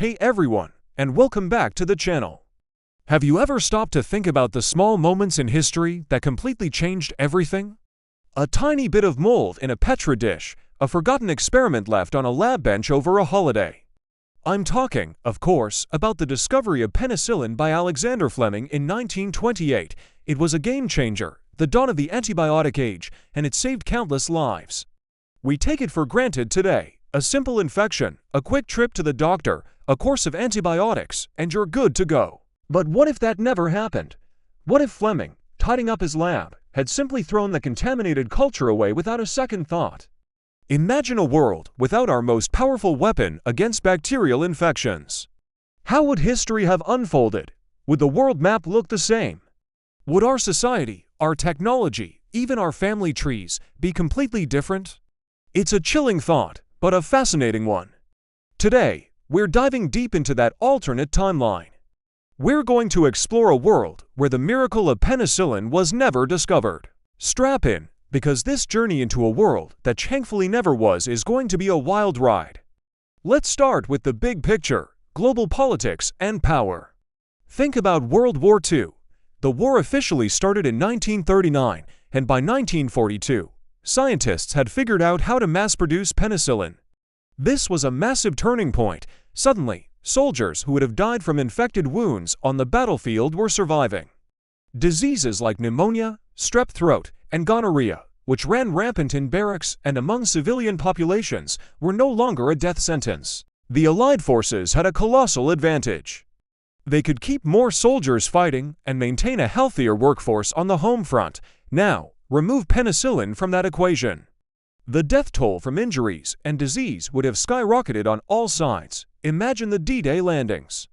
Hey everyone, and welcome back to the channel. Have you ever stopped to think about the small moments in history that completely changed everything? A tiny bit of mold in a petri dish, a forgotten experiment left on a lab bench over a holiday. I'm talking, of course, about the discovery of penicillin by Alexander Fleming in 1928. It was a game changer, the dawn of the antibiotic age, and it saved countless lives. We take it for granted today. A simple infection, a quick trip to the doctor, a course of antibiotics, and you're good to go. But what if that never happened? What if Fleming, tidying up his lab, had simply thrown the contaminated culture away without a second thought? Imagine a world without our most powerful weapon against bacterial infections. How would history have unfolded? Would the world map look the same? Would our society, our technology, even our family trees be completely different? It's a chilling thought, but a fascinating one. Today, we're diving deep into that alternate timeline. We're going to explore a world where the miracle of penicillin was never discovered. Strap in, because this journey into a world that thankfully never was is going to be a wild ride. Let's start with the big picture, global politics and power. Think about World War II. The war officially started in 1939, and by 1942, scientists had figured out how to mass-produce penicillin. This was a massive turning point. Suddenly, soldiers who would have died from infected wounds on the battlefield were surviving. Diseases like pneumonia, strep throat, and gonorrhea, which ran rampant in barracks and among civilian populations, were no longer a death sentence. The Allied forces had a colossal advantage. They could keep more soldiers fighting and maintain a healthier workforce on the home front. Now, remove penicillin from that equation. The death toll from injuries and disease would have skyrocketed on all sides. Imagine the D-Day landings.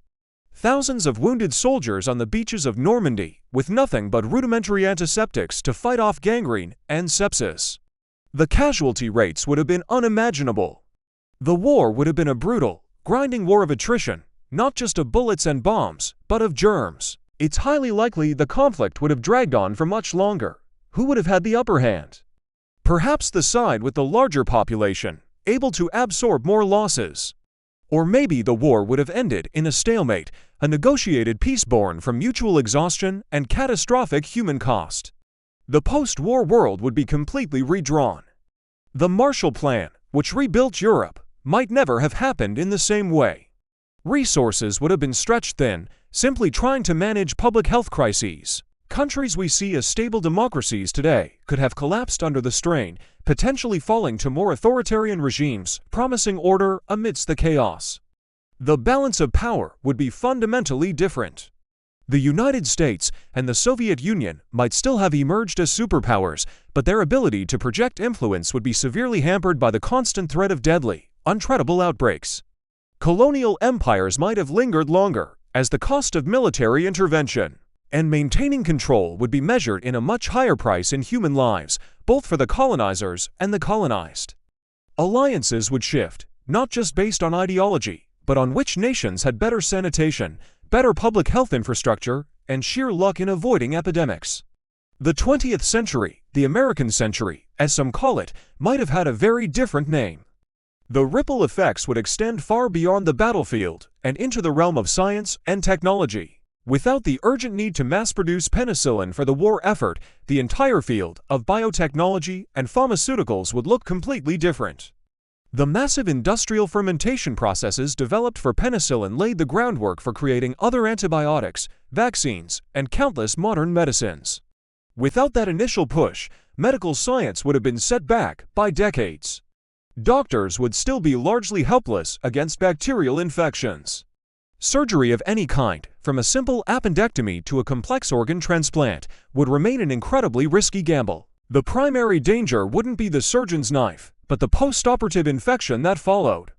Thousands of wounded soldiers on the beaches of Normandy with nothing but rudimentary antiseptics to fight off gangrene and sepsis. The casualty rates would have been unimaginable. The war would have been a brutal, grinding war of attrition, not just of bullets and bombs, but of germs. It's highly likely the conflict would have dragged on for much longer. Who would have had the upper hand? Perhaps the side with the larger population, able to absorb more losses. Or maybe the war would have ended in a stalemate, a negotiated peace born from mutual exhaustion and catastrophic human cost. The post-war world would be completely redrawn. The Marshall Plan, which rebuilt Europe, might never have happened in the same way. Resources would have been stretched thin, simply trying to manage public health crises. Countries we see as stable democracies today could have collapsed under the strain, potentially falling to more authoritarian regimes, promising order amidst the chaos. The balance of power would be fundamentally different. The United States and the Soviet Union might still have emerged as superpowers, but their ability to project influence would be severely hampered by the constant threat of deadly, untreatable outbreaks. Colonial empires might have lingered longer, as the cost of military intervention and maintaining control would be measured in a much higher price in human lives, both for the colonizers and the colonized. Alliances would shift, not just based on ideology, but on which nations had better sanitation, better public health infrastructure, and sheer luck in avoiding epidemics. The 20th century, the American century, as some call it, might have had a very different name. The ripple effects would extend far beyond the battlefield and into the realm of science and technology. Without the urgent need to mass-produce penicillin for the war effort, the entire field of biotechnology and pharmaceuticals would look completely different. The massive industrial fermentation processes developed for penicillin laid the groundwork for creating other antibiotics, vaccines, and countless modern medicines. Without that initial push, medical science would have been set back by decades. Doctors would still be largely helpless against bacterial infections. Surgery of any kind, from a simple appendectomy to a complex organ transplant, would remain an incredibly risky gamble. The primary danger wouldn't be the surgeon's knife, but the post-operative infection that followed.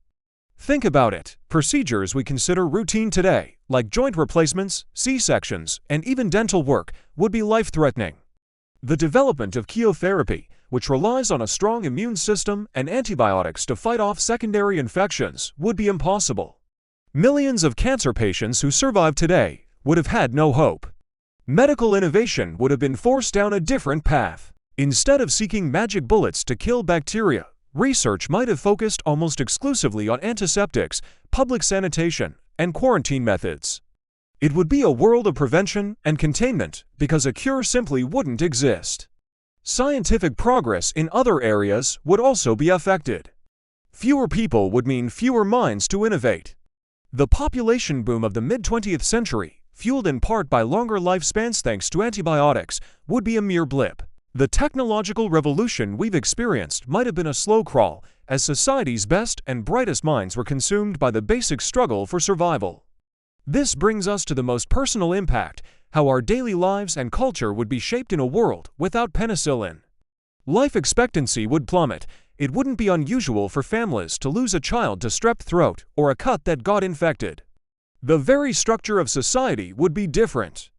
Think about it. Procedures we consider routine today, like joint replacements, C-sections, and even dental work, would be life-threatening. The development of chemotherapy, which relies on a strong immune system and antibiotics to fight off secondary infections, would be impossible. Millions of cancer patients who survive today would have had no hope. Medical innovation would have been forced down a different path. Instead of seeking magic bullets to kill bacteria, research might have focused almost exclusively on antiseptics, public sanitation, and quarantine methods. It would be a world of prevention and containment because a cure simply wouldn't exist. Scientific progress in other areas would also be affected. Fewer people would mean fewer minds to innovate. The population boom of the mid-20th century, fueled in part by longer lifespans thanks to antibiotics, would be a mere blip. The technological revolution we've experienced might have been a slow crawl, as society's best and brightest minds were consumed by the basic struggle for survival. This brings us to the most personal impact: how our daily lives and culture would be shaped in a world without penicillin. Life expectancy would plummet. It wouldn't be unusual for families to lose a child to strep throat or a cut that got infected. The very structure of society would be different.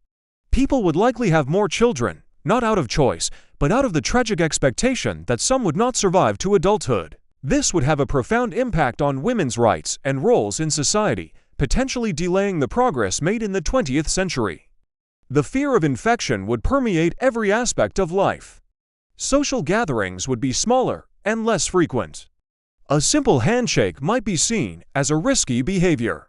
People would likely have more children, not out of choice, but out of the tragic expectation that some would not survive to adulthood. This would have a profound impact on women's rights and roles in society, potentially delaying the progress made in the 20th century. The fear of infection would permeate every aspect of life. Social gatherings would be smaller and less frequent. A simple handshake might be seen as a risky behavior.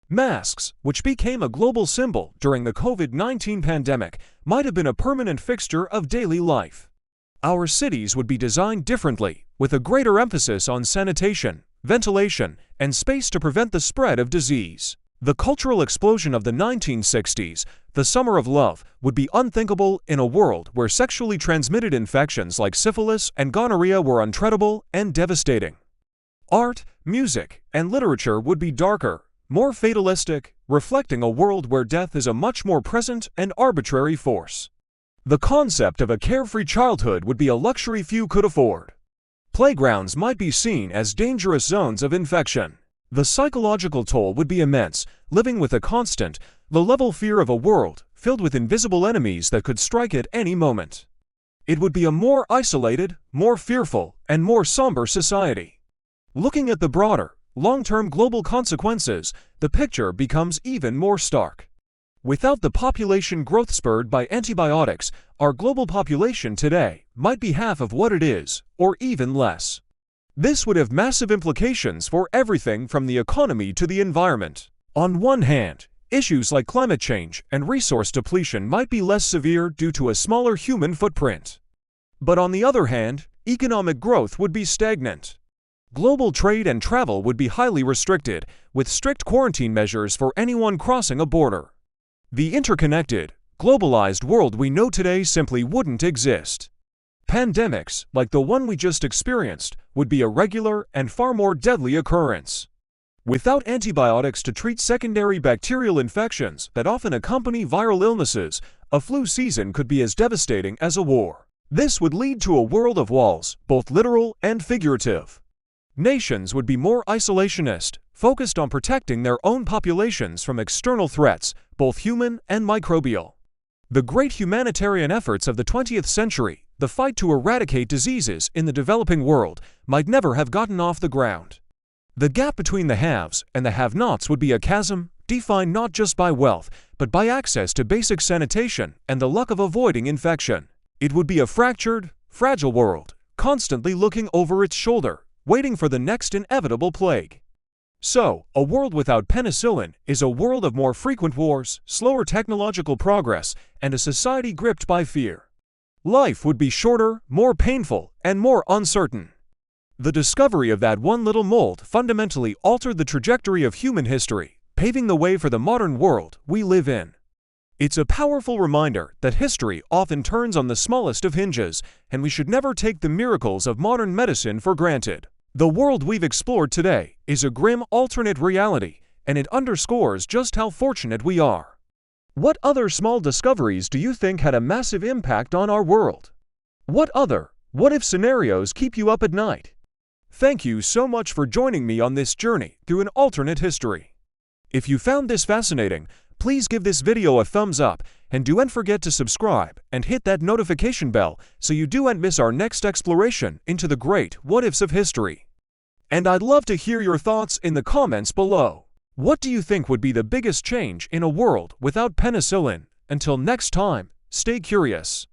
Masks, which became a global symbol during the COVID-19 pandemic, might have been a permanent fixture of daily life. Our cities would be designed differently, with a greater emphasis on sanitation, ventilation, and space to prevent the spread of disease. The cultural explosion of the 1960s, the summer of love, would be unthinkable in a world where sexually transmitted infections like syphilis and gonorrhea were untreatable and devastating. Art, music, and literature would be darker, more fatalistic, reflecting a world where death is a much more present and arbitrary force. The concept of a carefree childhood would be a luxury few could afford. Playgrounds might be seen as dangerous zones of infection. The psychological toll would be immense, living with a constant, low-level fear of a world filled with invisible enemies that could strike at any moment. It would be a more isolated, more fearful, and more somber society. Looking at the broader, long-term global consequences, the picture becomes even more stark. Without the population growth spurred by antibiotics, our global population today might be half of what it is, or even less. This would have massive implications for everything from the economy to the environment. On one hand, issues like climate change and resource depletion might be less severe due to a smaller human footprint. But on the other hand, economic growth would be stagnant. Global trade and travel would be highly restricted, with strict quarantine measures for anyone crossing a border. The interconnected, globalized world we know today simply wouldn't exist. Pandemics, like the one we just experienced, would be a regular and far more deadly occurrence. Without antibiotics to treat secondary bacterial infections that often accompany viral illnesses, a flu season could be as devastating as a war. This would lead to a world of walls, both literal and figurative. Nations would be more isolationist, focused on protecting their own populations from external threats, both human and microbial. The great humanitarian efforts of the 20th century, the fight to eradicate diseases in the developing world, might never have gotten off the ground. The gap between the haves and the have-nots would be a chasm, defined not just by wealth, but by access to basic sanitation and the luck of avoiding infection. It would be a fractured, fragile world, constantly looking over its shoulder, waiting for the next inevitable plague. So, a world without penicillin is a world of more frequent wars, slower technological progress, and a society gripped by fear. Life would be shorter, more painful, and more uncertain. The discovery of that one little mold fundamentally altered the trajectory of human history, paving the way for the modern world we live in. It's a powerful reminder that history often turns on the smallest of hinges, and we should never take the miracles of modern medicine for granted. The world we've explored today is a grim alternate reality, and it underscores just how fortunate we are. What other small discoveries do you think had a massive impact on our world? What other what-if scenarios keep you up at night? Thank you so much for joining me on this journey through an alternate history. If you found this fascinating, please give this video a thumbs up, and don't forget to subscribe and hit that notification bell so you don't miss our next exploration into the great what-ifs of history. And I'd love to hear your thoughts in the comments below. What do you think would be the biggest change in a world without penicillin? Until next time, stay curious.